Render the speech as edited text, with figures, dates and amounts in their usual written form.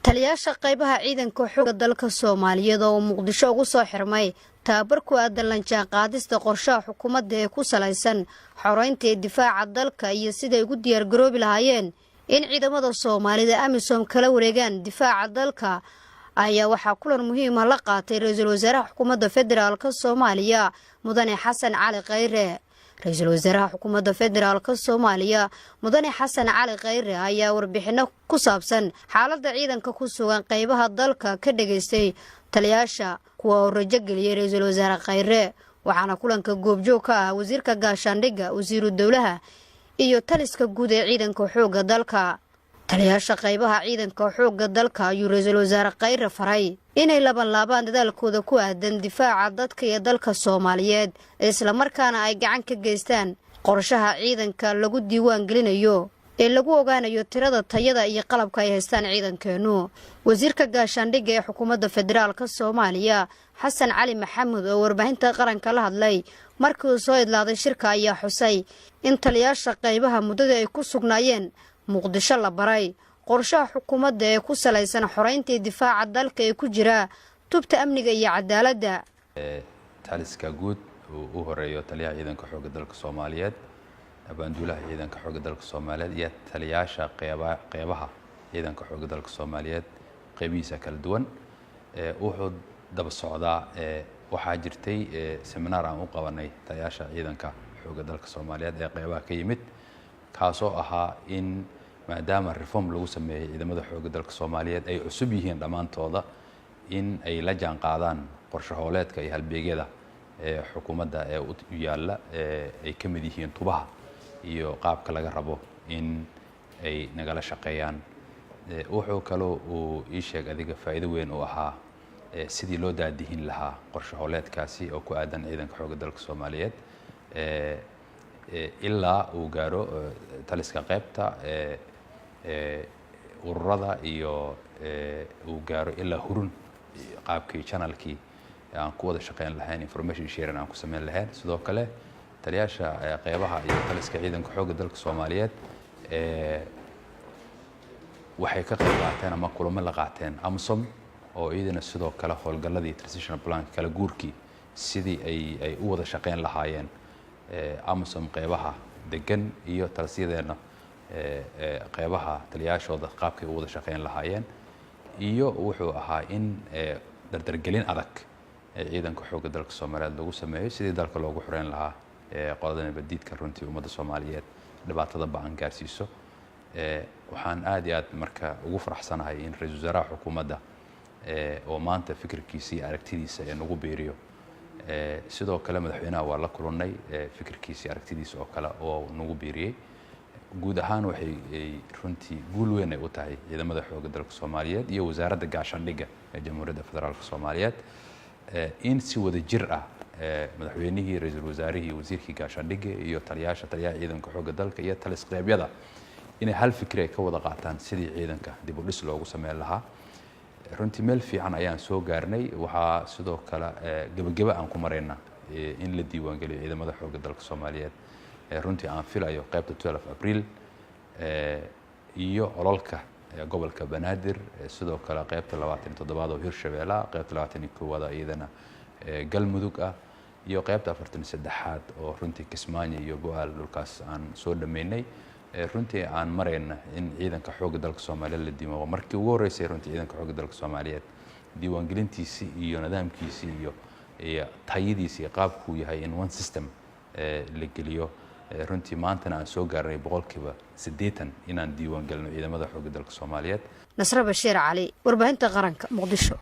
taliyaasha qaybaha ciidanka xoogga dalka Soomaaliyeed oo Muqdisho ugu soo xirmay tababar ku aadan la jaanqaadista qorshaha xukuumadda ee ku salaysan xoreynta iyo difaaca dalka iyo sida ay ugu diyaar garoobi lahaayeen in ciidamada Soomaalida AMISOM kala wareegaan difaaca dalka ayaa waxaa kulan muhiim ah la qaatay ra'iisul wasaaraha xukuumadda federaalka Soomaaliya Mudane Xasan Cali Khayre. ra'iisul wasaaraha xukuumadda federaalka Soomaaliya Mudane Xasan Cali Khayre ayaa warbixino ku saabsan xaaladda ciidanka ku sugan qaybaha dalka ka dhageystay taliyaasha kuwa oo rajo geliyay ra'iisul wasaare Khayre. waxaana kulanka goobjoog ka ah wasiirka gaashaandhigga, wasiiru dawlaha iyo taliska guud ee ciidanka xoogga dalka. taliyaasha qaybaha ciidanka xoogga dalka ayuu ra'iisul wasaare Khayre faray inay laban dadaalkooda ku aadan difaaca dadka iyo dalka Soomaaliyeed isla markaana ay gacan ka geystaan qorshaha ciidanka lagu diiwaan gelinayo ee lagu ogaanayo tirada tayada iyo qalabka ay haystaan ciidankeenu. wasiirka gaashaandhigga ee xukuumadda federaalka Soomaaliya Xasan Cali Maxamuud oo warbaahinta qaranka la hadlay markii uu soo idlaaday shirka ayaa xusay in taliyaasha qaybaha muddada ay ku sugnaayeen Muqdisho la baray qorshaha xukuumadda ee ku salaysan xoreynta iyo difaaca dalka ee ku jira tubta amniga iyo cadaaladda. taliska guud uu horeeyo taliyaha ciidanka xoogga dalka Soomaaliyeed, abaanduulaha ciidanka xoogga dalka Soomaaliyeed iyo taliyaasha qaybaha ciidanka xoogga dalka Soomaaliyeed qaybihiisa kala duwan wuxuu daba socdaa waxaa jirtay seminar aan u qabanay taliyaasha ciidanka xoogga dalka Soomaaliyeed ee qaybaha ka yimid kaasoo ahaa in maadaama reform lagu sameeyay ciidamada xoogga dalka Soomaaliyeed ay cusub yihiin dhamaantooda in ay la jaan qaadaan qorshe hooleedka iyo halbeegyada xukuumadda ee u yaala ay ka mid yihiin tubaha iyo qaabka laga rabo in ay nagala shaqeeyaan. wuxuu kaloo uu ii sheeg adiga faa'iido weyn u ahaa sidii loo daadihin lahaa qorshe hooleedkaasi oo ku aadan ciidanka xoogga dalka Soomaaliyeed ilaa uu gaaro taliska qaybta ururada iyo uu gaaro ilaa hurun qaabkii channelkii aan ku wada shaqeyn lahayn, information sharing aan ku sameyn lahayn. sidoo kale taliyaasha qaybaha iyo taliska ciidanka xoogga dalka Soomaaliyeed waxay ka qayb qaateen ama kulamo la qaateen AMISOM oo iyadana sidoo kale howlgalladii transitional plan kala guurkii sidii ay u wada shaqeyn lahaayeen AMISOM qaybaha degan iyo talsiyadeena qaybaha taliyaashooda qaabkay u wada shaqeyn lahaayeen. iyo wuxuu ahaa in dardargelin adag ciidanka xoogga dalka Soomaaliyeed lagu sameeyo sidii dalka loogu xoreyn lahaa qoladana badiidka runtii ummadda Soomaaliyeed dhibaatada ba'an gaarsiiso. waxaan aad iyo aad marka ugu faraxsanahay in ra'iisul wasaaraha xukuumadda oo maanta fikirkiisa iyo aragtidiisa nagu beeriyo. sidoo kale madaxweynaha waa la kulannay fikirkiisa aragtidiisa oo kale oo nagu beeriyay. guud ahaan waxay runtii guul weyn ay u tahay ciidamada xoogga dalka Soomaaliyeed iyo wasaaradda gaashaandhigga ee Jamhuuriyadda Federaalka Soomaaliyeed in si wada jir ah madaxweynihii, ra'iisul wasaarihii, wasiirkii gaashaandhigga iyo taliyaha ciidanka xoogga dalka iyo talis qaybyada inay hal fikir ay ka wada qaataan sidii ciidanka dib u dhis loogu sameyn lahaa. runtii meel fiican ayaan soo gaarnay. waxaa sidoo kale gabagaba aan ku maraynaa in la diiwaan geliyo ciidamada xoogga dalka Soomaaliyeed runtii aan filayo qaybta 12 Abriil iyo ololka gobolka Banaadir, sidoo kale qaybta 27 oo Hirshabeelle, qaybta 21 iyadana Galmudug ah iyo qaybta 43 oo runtii Kismaayo iyo Go'aal dhulkaas aan soo dhameynay. runtii aan marayna in ciidanka xoogga dalka Soomaaliyeed la diiwaango markii ugu horeysay runtii ciidanka xoogga dalka Soomaaliyeed diiwaan gelintiisii iyo nidaamkiisii iyo tayadiisii iyo qaabku yahay in one system la geliyo. runtii maantana aan soo gaarnay 80% inaan diiwaan gelino ciidamada xoogga dalka Soomaaliyeed. Nasra Bashiir Cali, warbaahinta qaranka, Muqdisho.